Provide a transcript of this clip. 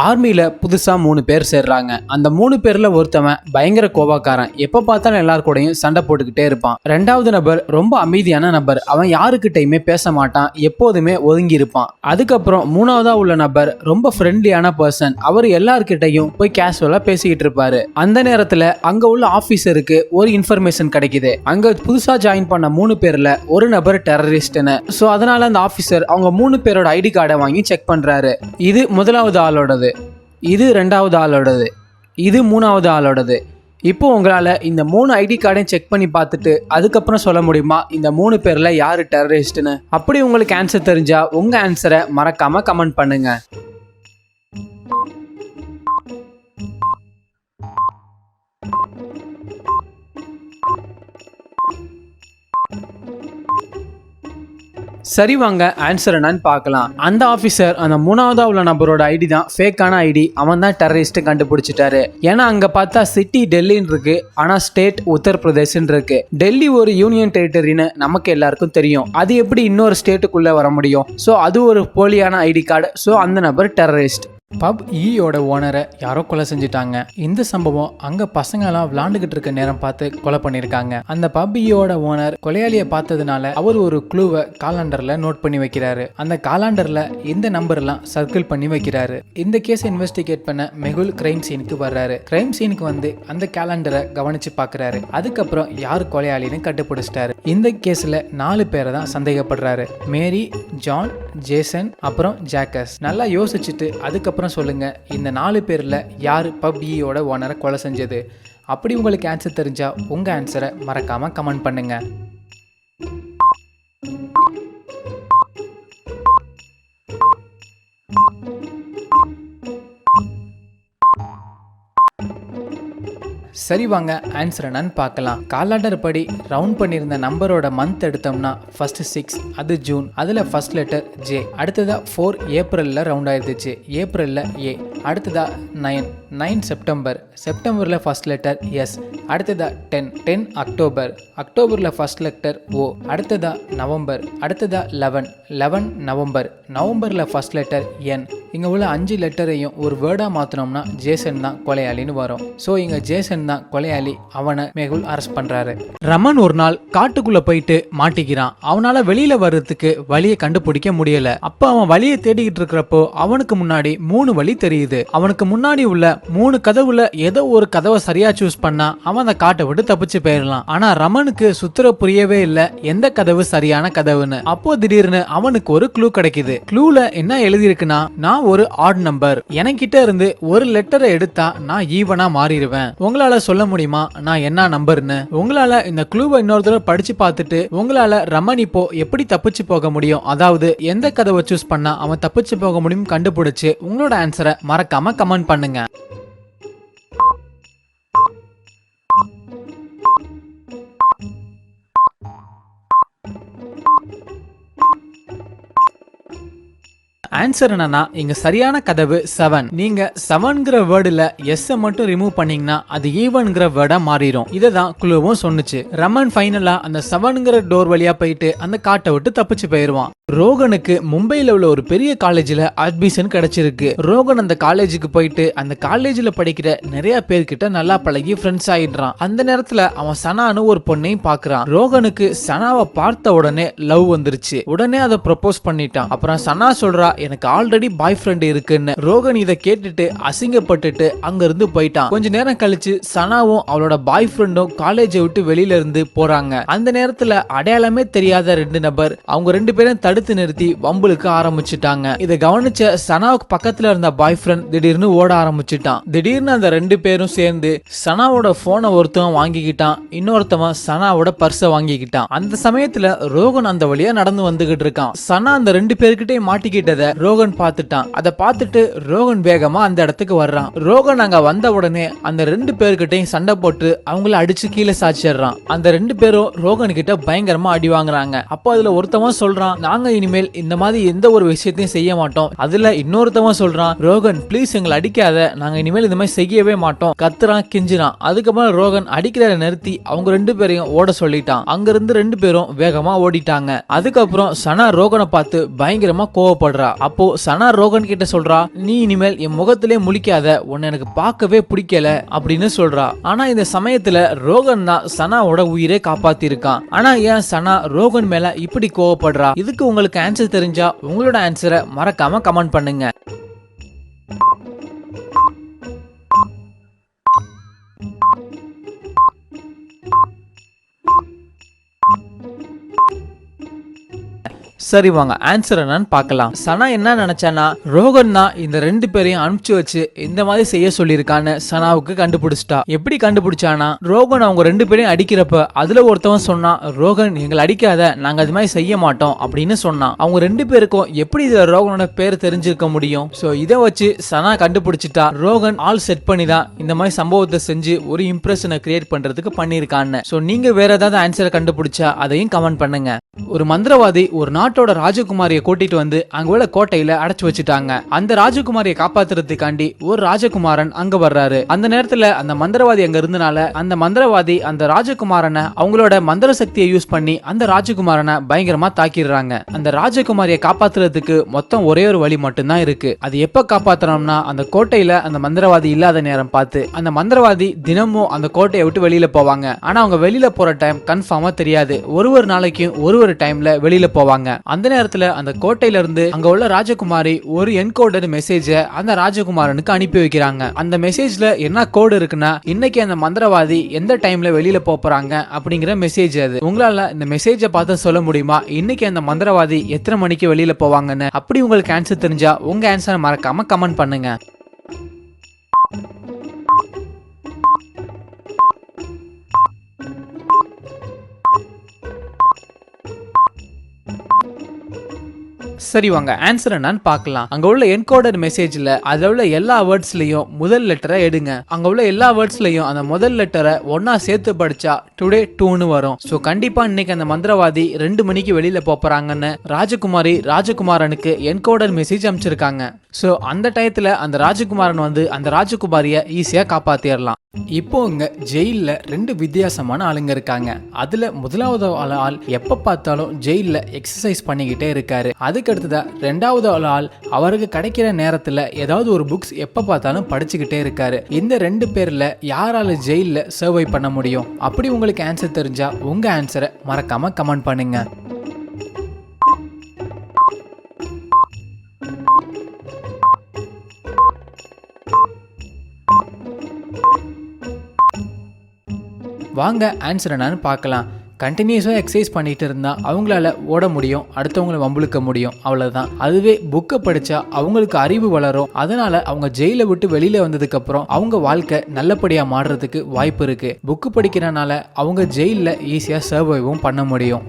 ஆர்மியில புதுசா 3 பேர் சேர்றாங்க. அந்த 3 பேர்ல ஒருத்தவன் பயங்கர கோபக்காரன். எப்ப பார்த்தாலும் எல்லார் கூடயும் சண்டை போட்டுக்கிட்டே இருப்பான். 2வது நபர் ரொம்ப அமைதியான நபர். அவன் யாருக்கிட்டையுமே பேச மாட்டான், எப்போதுமே ஒதுங்கி இருப்பான். அதுக்கப்புறம் 3வதா உள்ள நபர் ரொம்ப ஃப்ரெண்ட்லியான பர்சன். அவர் எல்லார்கிட்டையும் போய் கேஷுவலா பேசிக்கிட்டு இருப்பாரு. அந்த நேரத்துல அங்க உள்ள ஆபீசருக்கு ஒரு இன்ஃபர்மேஷன் கிடைக்குது. அங்க புதுசா ஜாயின் பண்ண 3 பேர்ல ஒரு நபர் டெரரிஸ்ட்னு. சோ அதனால அந்த ஆபீசர் அவங்க 3 பேரோட ஐடி கார்டை வாங்கி செக் பண்றாரு. இது முதலாவது ஆளோடது, இது 2வது ஆளோடது, இது 3வது ஆளோடது. இப்போ உங்களால இந்த 3 ஐடி கார்டையும் செக் பண்ணி பார்த்துட்டு அதுக்கப்புறம் சொல்ல முடியுமா இந்த 3 பேர்ல யாரு டெரரிஸ்ட்னு? அப்படி உங்களுக்கு ஆன்சர் தெரிஞ்சா உங்க ஆன்சரை மறக்காம கமெண்ட் பண்ணுங்க. சரி, வாங்க ஆன்சர் என்னன்னு பார்க்கலாம். அந்த ஆபீசர் அந்த 3வதா உள்ள நபரோட ஐடி தான் ஃபேக்கான ஐடி. அவன் தான் டெரரிஸ்ட் கண்டுபிடிச்சிட்டாரு. ஏன்னா அங்க பார்த்தா சிட்டி டெல்லின்னு இருக்கு, ஆனா ஸ்டேட் உத்தரப்பிரதேஷ்னு இருக்கு. டெல்லி ஒரு யூனியன் டெரிட்டரின்னு நமக்கு எல்லாருக்கும் தெரியும். அது எப்படி இன்னொரு ஸ்டேட்டுக்குள்ள வர முடியும்? ஸோ அது ஒரு போலியான ஐடி கார்டு. ஸோ அந்த நபர் டெரரிஸ்ட். பப் ஈயோட ஓனரை யாரோ கொலை செஞ்சுட்டாங்க. இந்த சம்பவம் அங்க பசங்க எல்லாம் விளாண்டுகிட்டு இருக்க நேரம் பார்த்து கொலை பண்ணிருக்காங்க. அந்த பப் ஈயோட ஓனர் கொலையாளியை பார்த்ததுனால அவர் ஒரு க்ளூவை காலண்டர்ல நோட் பண்ணி வைக்கிறாரு. அந்த காலண்டர்ல இந்த நம்பர் எல்லாம் சர்க்கிள் பண்ணி வைக்கிறாரு. இந்த கேஸை இன்வெஸ்டிகேட் பண்ண மெகுல் கிரைம் சீனுக்கு வர்றாரு. கிரைம் சீனுக்கு வந்து அந்த கேலண்டரை கவனிச்சு பாக்குறாரு. அதுக்கப்புறம் யாரு கொலையாளின்னு கண்டுபிடிச்சிட்டாரு. இந்த கேஸ்ல 4 பேரை தான் சந்தேகப்படுறாரு. மேரி, ஜான், ஜேசன், அப்புறம் ஜாக்கஸ். நல்லா யோசிச்சுட்டு அதுக்கப்புறம் சொல்லுங்க, இந்த 4 பேர்ல யாரு பப் ஈயோட ஓனரை கொலை செஞ்சது? அப்படி உங்களுக்கு ஆன்சர் தெரிஞ்சா உங்க ஆன்சரை மறக்காம கமெண்ட் பண்ணுங்க. சரி, வாங்க ஆன்சர் என்னன்னு பார்க்கலாம். காலண்டர் படி ரவுண்ட் பண்ணியிருந்த நம்பரோட மந்த் எடுத்தோம்னா ஃபர்ஸ்ட் 6, அது ஜூன். அதுல ஃபர்ஸ்ட் லெட்டர் ஜே. அடுத்ததா 4 ஏப்ரல்ல ரவுண்ட் ஆயிருந்துச்சு, ஏப்ரல்ல ஏ. அடுத்ததா 9 செப்டம்பர். செப்டம்பர்ல ஃபர்ஸ்ட் லெட்டர் எஸ். அடுத்ததா 10 அக்டோபர். அக்டோபர்ல ஃபர்ஸ்ட் லெட்டர் ஓ. அடுத்ததா நவம்பர். அடுத்ததா 11 நவம்பர். நவம்பர்ல ஃபர்ஸ்ட் லெட்டர் என். இங்க உள்ள 5 லெட்டரையும் ஒரு வேர்டா மாத்தினோம்னா ஜேசன் தான் கொலையாளின்னு வரும். ஸோ இங்க ஜேசன் தான் கொலையாளி. அவனை மெகுல் அரெஸ்ட் பண்றாரு. ரமன் ஒரு நாள் காட்டுக்குள்ள போயிட்டு மாட்டிக்கிறான். அவனால வெளியில வர்றதுக்கு வழியை கண்டுபிடிக்க முடியல. அப்ப அவன் வழியை தேடிக்கிட்டு இருக்கிறப்போ அவனுக்கு முன்னாடி 3 வழி தெரியுது. அவனுக்கு முன்னாடி உள்ள 3 கதவுல ஏதோ ஒரு கதவை சரியா சூஸ் பண்ணா அவன் அந்த காட்டை விட்டு தப்பிச்சு போயிடலாம். ஆனா ரமனுக்கு சுத்தர புரியவே இல்ல எந்த கதவு சரியான கதவுன்னு. அப்போ திடீர்னு அவனுக்கு ஒரு க்ளூ கிடைக்குது. க்ளூல என்ன எழுதி இருக்குன்னா, நான் ஒரு ஆட் நம்பர், எனக்கிட்ட இருந்து ஒரு லெட்டரை எடுத்தா நான் ஈவனா மாறிடுவேன். உங்களால சொல்ல முடியுமா நான் என்ன நம்பர்னு? உங்களால இந்த க்ளூவை இன்னொரு தடவை படிச்சு பார்த்துட்டு உங்களால ரமன் இப்போ எப்படி தப்பிச்சு போக முடியும், அதாவது எந்த கதவை சூஸ் பண்ணா அவன் தப்பிச்சு போக முடியும் கண்டுபிடிச்சு உங்களோட ஆன்சரை மறக்காம கமெண்ட் பண்ணுங்க. ஆன்சர் என்னன்னா, இங்க சரியான கதவு 7. நீங்க 7ங்கிற வேர்டுல எஸ் மட்டும் ரிமூவ் பண்ணீங்கன்னா அது ஈவன்ங்கிற வேர்டா மாறிடும். இததான் குழுவும் சொன்னுச்சு. ரமன் ஃபைனலா அந்த 7ங்கிற டோர் வழியா போயிட்டு அந்த காட்டை விட்டு தப்பிச்சு போயிருவான். ரோகனுக்கு மும்பையில உள்ள ஒரு பெரிய காலேஜ்ல அட்மிஷன் கிடைச்சிருக்கு. ரோகன் அந்த காலேஜுக்கு போயிட்டு அந்த காலேஜ்ல படிக்கிற நிறைய பேர்கிட்ட நல்லா பழகி ஃப்ரெண்ட்ஸ் ஆயிடுறான். அந்த நேரத்துல அவன் சனான்னு ஒரு பொண்ணையும் பாக்குறான். ரோகனுக்கு சனாவை பார்த்த உடனே லவ் வந்துருச்சு. உடனே அதை ப்ரப்போஸ் பண்ணிட்டான். அப்புறம் சனா சொல்றா, எனக்கு ஆல்ரெடி பாய் ஃப்ரெண்ட் இருக்குன்னு. ரோகன் இதை கேட்டுட்டு அசிங்கப்பட்டுட்டு அங்க இருந்து போயிட்டான். கொஞ்ச நேரம் கழிச்சு சனாவும் அவளோட பாய் ஃப்ரெண்டும் காலேஜை விட்டு வெளியில இருந்து போறாங்க. அந்த நேரத்துல அடையாளமே தெரியாத 2 நபர் அவங்க 2 பேரும் தடுத்து நிறுத்தி வம்புலுக்கு ஆரம்பிச்சுட்டாங்க. இதை கவனிச்ச சனாவுக்கு பக்கத்துல இருந்த பாய் ஃப்ரெண்ட் திடீர்னு ஓட ஆரம்பிச்சுட்டான். திடீர்னு அந்த 2 பேரும் சேர்ந்து சனாவோட போனை ஒருத்தவன் வாங்கிக்கிட்டான், இன்னொருத்தவன் சனாவோட பர்ஸை வாங்கிக்கிட்டான். அந்த சமயத்துல ரோகன் அந்த வழியா நடந்து வந்துகிட்டு இருக்கான். சனா அந்த 2 பேர்கிட்டே மாட்டிக்கிட்டத ரோகன் பார்த்துட்டான். அதை பார்த்துட்டு ரோகன் வேகமா அந்த இடத்துக்கு வர்றான். ரோகன் அங்க வந்த உடனே அந்த 2 பேர்கிட்டையும் சண்டை போட்டு அவங்கள அடிச்சு கீழே சாச்சிடுறான். அந்த 2 பேரும் ரோகன் கிட்ட பயங்கரமா அடி வாங்குறாங்க. அப்போ அதுல ஒருத்தவன் சொல்றான், நாங்க இனிமேல் இந்த மாதிரி எந்த ஒரு விஷயத்தையும் செய்ய மாட்டோம். அதுல இன்னொருத்தவன் சொல்றான், ரோகன் ப்ளீஸ் எங்களை அடிக்காத, நாங்க இனிமேல் இந்த மாதிரி செய்யவே மாட்டோம். கத்துறான், கிஞ்சிரான். அதுக்கப்புறம் ரோகன் அடிக்கிறத நிறுத்தி அவங்க 2 பேரையும் ஓட சொல்லிட்டான். அங்க இருந்து 2 பேரும் வேகமா ஓடிட்டாங்க. அதுக்கப்புறம் சனா ரோகனை பார்த்து பயங்கரமா கோவப்படுறா. அப்போ சனா ரோகன் கிட்ட சொல்றா, நீ இனிமேல் என் முகத்திலே முழிக்காத, உன்னை எனக்கு பார்க்கவே பிடிக்கல அப்படின்னு சொல்றா. ஆனா இந்த சமயத்துல ரோகன் தான் சனாவோட உயிரை காப்பாத்தி இருக்கான். ஆனா ஏன் சனா ரோகன் மேல இப்படி கோவப்படுறா? இதுக்கு உங்களுக்கு ஆன்சர் தெரிஞ்சா உங்களோட ஆன்சரை மறக்காம கமெண்ட் பண்ணுங்க. சரி வாங்க ஆன்சர் என்னன்னு பார்க்கலாம். சனா என்ன நினைச்சானா, ரோகன் தான் இந்த ரெண்டு பேரையும் அனுப்பிச்சு வச்சு இந்த மாதிரி செய்ய சொல்லியிருக்கான்னு சனாவுக்கு கண்டுபிடிச்சிட்டா. எப்படி கண்டுபிடிச்சானா, ரோகன் அவங்க ரெண்டு பேரையும் அடிக்கிறப்ப அதுல ஒருத்தவன் சொன்னா, ரோகன் எங்களை அடிக்காத, நாங்க அது மாதிரி செய்ய மாட்டோம் அப்படின்னு சொன்னான். அவங்க ரெண்டு பேருக்கும் எப்படி இதுல ரோகனோட பேர் தெரிஞ்சிருக்க முடியும்? சோ இதை வச்சு சனா கண்டுபிடிச்சிட்டா, ரோகன் ஆல் செட் பண்ணி தான் இந்த மாதிரி சம்பவத்தை செஞ்சு ஒரு இம்ப்ரெஷனை கிரியேட் பண்றதுக்கு பண்ணிருக்கான்னு. சோ நீங்க வேற ஏதாவது ஆன்சரை கண்டுபிடிச்சா அதையும் கமெண்ட் பண்ணுங்க. ஒரு மந்திரவாதி ஒரு நாட்டோட ராஜகுமாரியை கூட்டிட்டு வந்து அங்க உள்ள கோட்டையில அடைச்சு வச்சுட்டாங்க. அந்த ராஜகுமாரியை காப்பாத்துறதுக்காண்டி ஒரு ராஜகுமாரன் அங்க வர்றாரு. அந்த நேரத்துல அந்த மந்திரவாதி அங்க இருந்தனால அந்த மந்திரவாதி அந்த ராஜகுமாரனை அவங்களோட மந்திர சக்தியை யூஸ் பண்ணி அந்த ராஜகுமாரனை பயங்கரமா தாக்கிடுறாங்க. அந்த ராஜகுமாரியை காப்பாத்துறதுக்கு மொத்தம் ஒரே ஒரு வழி மட்டும்தான் இருக்கு. அது எப்ப காப்பாத்தணும்னா, அந்த கோட்டையில அந்த மந்திரவாதி இல்லாத நேரம் பார்த்து. அந்த மந்திரவாதி தினமும் அந்த கோட்டையை விட்டு வெளியில போவாங்க. ஆனா அவங்க வெளியில போற டைம் கன்ஃபார்மா தெரியாது. ஒரு நாளைக்கும் ஒரு டைம்ல வெளியில போவாங்க. அந்த நேரத்துல அந்த கோட்டையில இருந்து அங்க உள்ள ராஜகுமாரி ஒரு என்கோடட் மெசேஜ அந்த ராஜகுமாரனுக்கு அனுப்பி வைக்கிறாங்க. அந்த மெசேஜ்ல என்ன கோடு இருக்குன்னா, இன்னைக்கு அந்த மந்திரவாதி எந்த டைம்ல வெளியில போறாங்க அப்படிங்கிற மெசேஜ் அது. உங்களால இந்த மெசேஜை பார்த்து சொல்ல முடியுமா இன்னைக்கு அந்த மந்திரவாதி எத்தனை மணிக்கு வெளியில போவாங்கன்னு? அப்படி உங்களுக்கு ஆன்சர் தெரிஞ்சா உங்க ஆன்சரை மறக்காம கமெண்ட் பண்ணுங்க. சரி வாங்க ஆன்சர் என்னன்னு பார்க்கலாம். அங்க உள்ள என்கோடட் மெசேஜ்ல அதுல உள்ள எல்லா வேர்ட்ஸ்லயும் முதல் லெட்டரை எடுங்க. அங்க உள்ள எல்லா வேர்ட்ஸ்லயும் அந்த முதல் லெட்டரை ஒன்னா சேர்த்து படிச்சா டுடே 2ன்னு வரும். சோ கண்டிப்பா இன்னைக்கு அந்த மந்திரவாதி 2 மணிக்கு வெளியில போறாங்கன்னு ராஜகுமாரி ராஜகுமாரனுக்கு என்கோடட் மெசேஜ் அனுப்பிச்சிருக்காங்க. சோ அந்த டயத்துல அந்த ராஜகுமாரன் வந்து அந்த ராஜகுமாரிய ஈஸியா காப்பாத்திரலாம். இப்போ இங்க ஜெயில ரெண்டு வித்தியாசமான ஆளுங்க இருக்காங்க. அதுல முதலாவது ஆள் எப்ப பார்த்தாலும் ஜெயில எக்ஸசைஸ் பண்ணிக்கிட்டே இருக்காரு. அதுக்கு அடுத்ததா ரெண்டாவது ஆள் அவருக்கு கிடைக்கிற நேரத்துல ஏதாவது ஒரு புக்ஸ் எப்ப பார்த்தாலும் படிச்சுக்கிட்டே இருக்காரு. இந்த ரெண்டு பேர்ல யாரால ஜெயில சர்வை பண்ண முடியும்? அப்படி உங்களுக்கு ஆன்சர் தெரிஞ்சா உங்க ஆன்சரை மறக்காம கமெண்ட் பண்ணுங்க. வாங்க ஆன்சர் என்னன்னு பார்க்கலாம். கண்டினியூஸாக எக்ஸசைஸ் பண்ணிட்டு இருந்தா அவங்களால ஓட முடியும், அடுத்தவங்களை வம்புழுக்க முடியும், அவ்வளோதான். அதுவே புக்கை படித்தா அவங்களுக்கு அறிவு வளரும். அதனால அவங்க ஜெயிலை விட்டு வெளியில வந்ததுக்கு அப்புறம் அவங்க வாழ்க்கை நல்லபடியாக மாறுறதுக்கு வாய்ப்பு இருக்கு. புக்கு படிக்கிறனால அவங்க ஜெயிலில் ஈஸியாக சர்வைவும் பண்ண முடியும்.